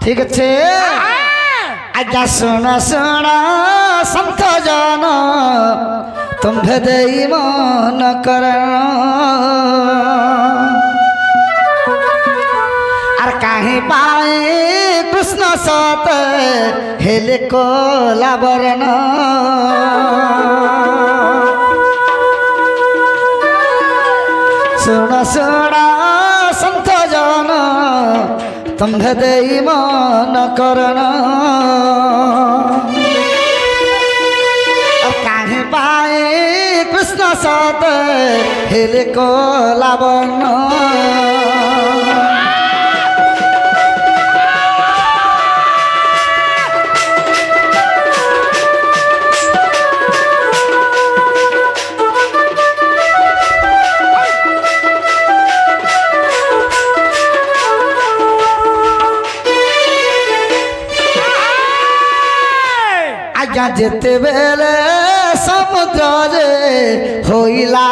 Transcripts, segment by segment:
ঠিক আছে আজ্ঞা শুণ শুণ সন্থ জন तुम्भे देई मन कर আর কাহি পাই কৃষ্ণ সত হেলে কোলা বরণ শুণ শুণ সন্থ জন तुम्भे देई मन करन पाए कृष्ण सत हेले कोला बर्ण आज्ञा जेते बेले समुद्र रे होइला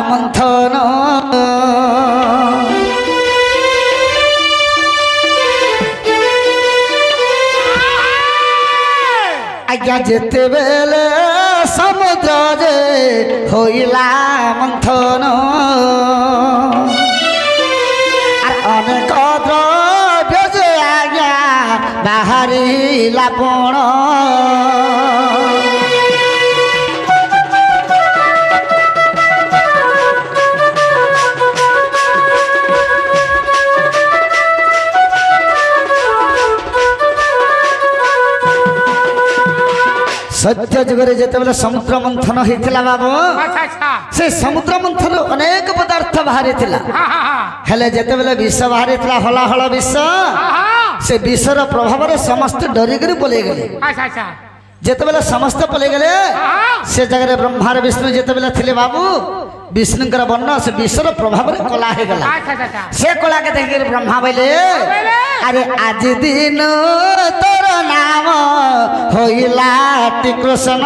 मंथन आज्ञा जेते बेले समुद्र रे होइला मंथन আর অনেক দ্রব্য যে আজ্ঞা বাহারিলা পণ सत्य जुगरे जेतेबेले समुद्र मंथन होइतिला बाबू से समुद्र मंथन अनेक पदार्थ बाहरी थिला हेले जेतेबेले विष बाहरी थिला हला हला विष से विषर प्रभाव रे समस्त डरी करी पले गेले जेतेबेले समस्त पले गेले से जगह ब्रह्मा रे विष्णु जेतेबेले थिले बाबू विष्णुकर वर्ण से विषर प्रभाव रे कला हे गला से कला के देखि ब्रह्मा बोले अरे आज दिन तोर नाम होइला कृष्ण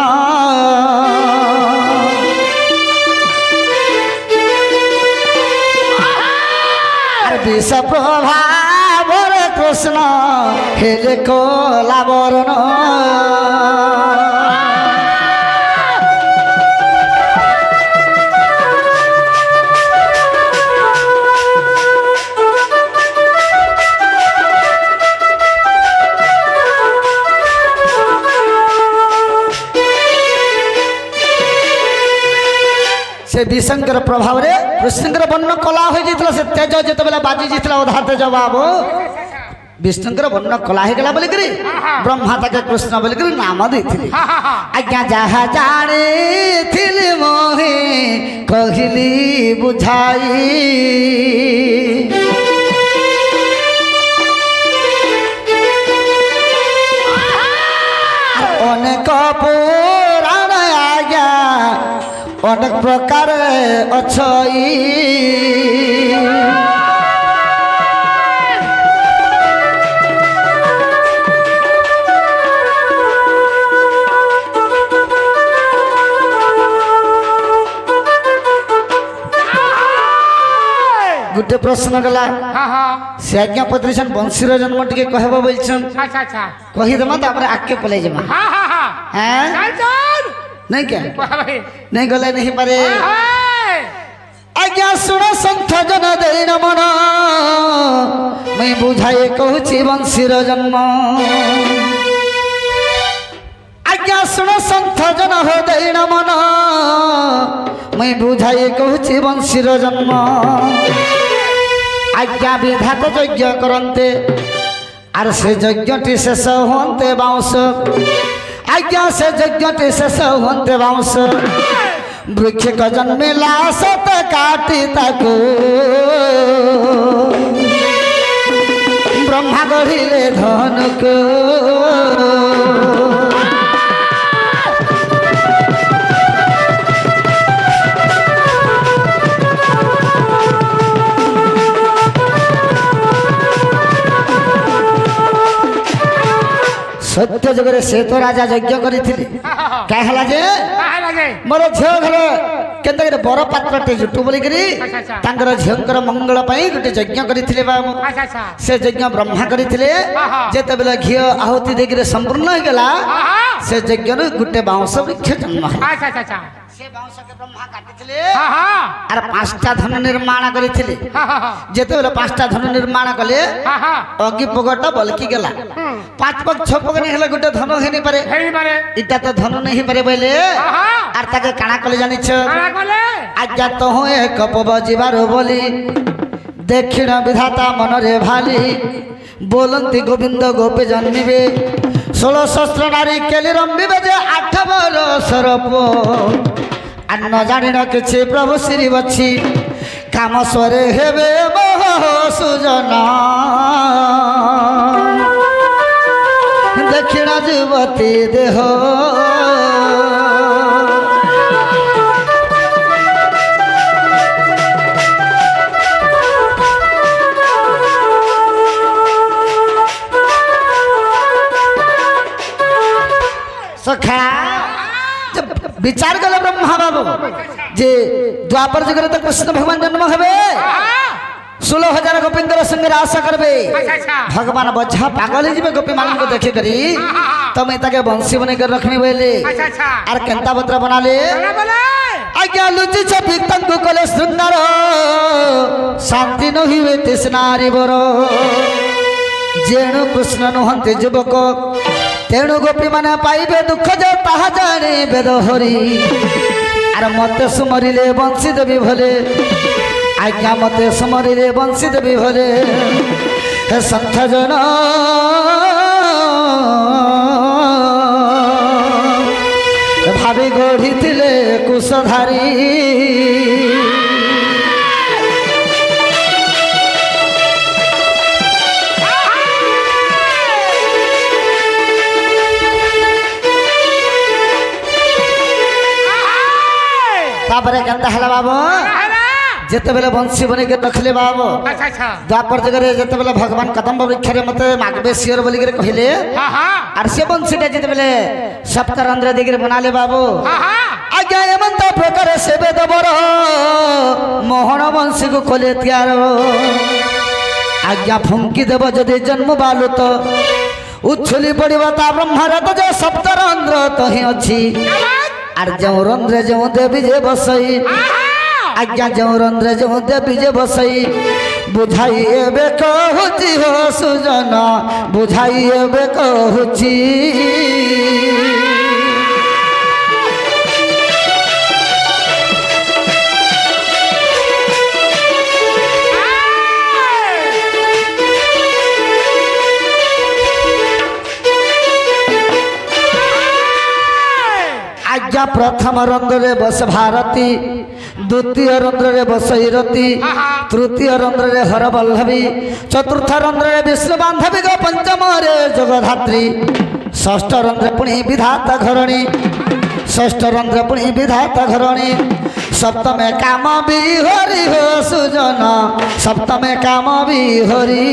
अरे विष प्रभाव रे कृष्ण हेले कोला बरण से विषंकर प्रभाव रे कृष्णकर वर्ण कला हो जाता से तेज जिते बाजी जाता अधा तेज बाबू विष्णुकर वर्ण कला हो गला बोलिक ब्रह्मा तक कृष्ण बोलिक नाम देथिले आज्ञा जहा जाने थिले मोहे कहली बुझाई अनेक पुराण आज्ञा अनेक प्रकार अच्छी गोटे प्रश्न गला से आज्ञा पत्रीछन बंशीर जन्म टे कहब बोलछन कहीदेमा आगे पलै जमा नहीं क्या नहीं गले नहीं पारे आज्ञा सुन संथ जन दे मन मैं बुझाए कहूँ बंशीर जन्म आज्ञा सुन संथ जन हो दे मन मैं बुझाए कहूँ बंशीर जन्म आज्ञा विधात यज्ञ करते आर से यज्ञटी शेष होते बाउंस आज्ञा से यज्ञटी शेष होते बाउंस वृक्ष का जन्मिला सत काटी ताको ब्रह्मा गढ़िले धन को सत्य जगह से तो राजा यज्ञ करी कहला जे मोर झियो घर କେନ୍ତା ବର ପାତ୍ରଟେ ଜୁଟୁ ବୋଲିକିରି ତାଙ୍କର ଝିଅଙ୍କର ମଙ୍ଗଳ ପାଇଁ ଗୋଟେ ଯଜ୍ଞ କରିଥିଲେ ବାବୁ। ସେ ଯଜ୍ଞ ବ୍ରହ୍ମା କରିଥିଲେ। ଯେତେବେଳେ ଘିଅ ଆହୁତି ଦେଇକିରି ସମ୍ପୂର୍ଣ୍ଣ ହେଇଗଲା ସେ ଯଜ୍ଞରୁ ଗୋଟେ ବାଉଁଶ ବୃକ୍ଷ ଜନ୍ମ ହେଲା। ସେ ବାଉଁଶକେ ବ୍ରହ୍ମା କାଟିଥିଲେ ଆର 5ଟା ଧନ ନିର୍ମାଣ କରିଥିଲେ। ଯେତେବେଳେ 5ଟା ଧନ ନିର୍ମାଣ କଲେ ଅଗି ପୋଗଟା ବଲକି ଗଲା। 5 ପଗ 6 ପଗ नहीं हेले गुटे धन हेनी पारे इटा तो धन नहीं पारे बोले आर ताके काना कले जानिछ आज्ञा तो हो एक पब जीवार बोली दक्षिण विधाता मन रे भाली बोलंती गोविंद गोपे जन्मिबे 16 सहस्र नारी केली रंबिबे जे 8 बरस रप आ न जानि न किछि प्रभु श्री बछि काम स्वरे हेबे मोह सुजना दक्षिण जुवती देह सखा जब विचार कले ब्रह्मा बाबू जे द्वापर जुगरे तो कृष्ण भगवान जन्म हेबे 16,000 गोपींकर संगे आशा करबे भगवान बझा पागल जीवे गोपी मान को देखे करी तो मैं ताके बंसी बने कर रखनी बोले आर केंता बत्र बनाले आज्ञा लुचि छपी तंकु कले सुंदर शांति न हुए तृष्णारी बर जेणु कृष्ण नुहंते युवक तेणु गोपी माने पाइबे दुख जे ताहा जाने वेद हरि आर मते सुमरिले बंसी देवी भले आज्ञा मते सुमरिले बंसी देवी भले हे संथ जन भावी गढ़ी थिले कुशधारी तापरे केंता हला बाबू जेते बेले बंसी बने के रखले बाबू द्वापर जगरे जेते बेले भगवान कदम वृक्ष रे मते मागबे सियर बोली के कहिले आर से बंसी टे जेते बेले सप्तरंध्र दिगरे बनाले बाबू आज्ञा एमंत प्रकार सेबे दबर मोहन बंसी को खोले त्यार आज्ञा फुंकी देव जदि जन्म बालु तो उछली पड़िबा ता ब्रह्मार तो जे सप्तरंध्र तो ही अछि आर जो रंध्रे जो देवी जे बसई आज्ञा जो रंध्रे जो देवी जे बसई बुझाई एबे कहूची हो सुजना बुझाई एबे कहूची आज्ञा प्रथम रंध्रे बस भारती द्वितीय रंध्रे बस रती तृतीय रंध्रे हरवल्लभी चतुर्थ रंध्रे विष्णु बांधवी गो पंचम रे जगधात्री षष्ठ रंध्रे पुणी विधाता घरणी षष्ठ रंध्रे पुणी विधाता घरणी सप्तमे काम बिहरी हो सुजना सप्तमे काम बिहरी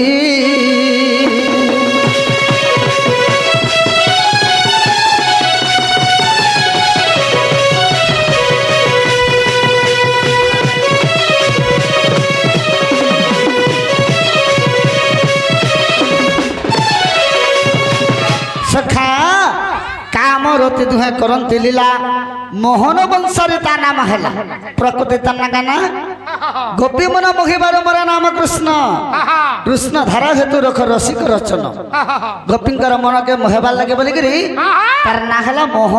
सखा काम रति दुहे करंती लीला मोहन वंशरे ता नाम हैला प्रकृति ता गाना गोपी मन मोहिबार मोर नाम कृष्ण कृष्ण धारा हेतु रख रसिक रचन गोपींकर मन के मोहबार लगे बोली तार ना हैला मोहन।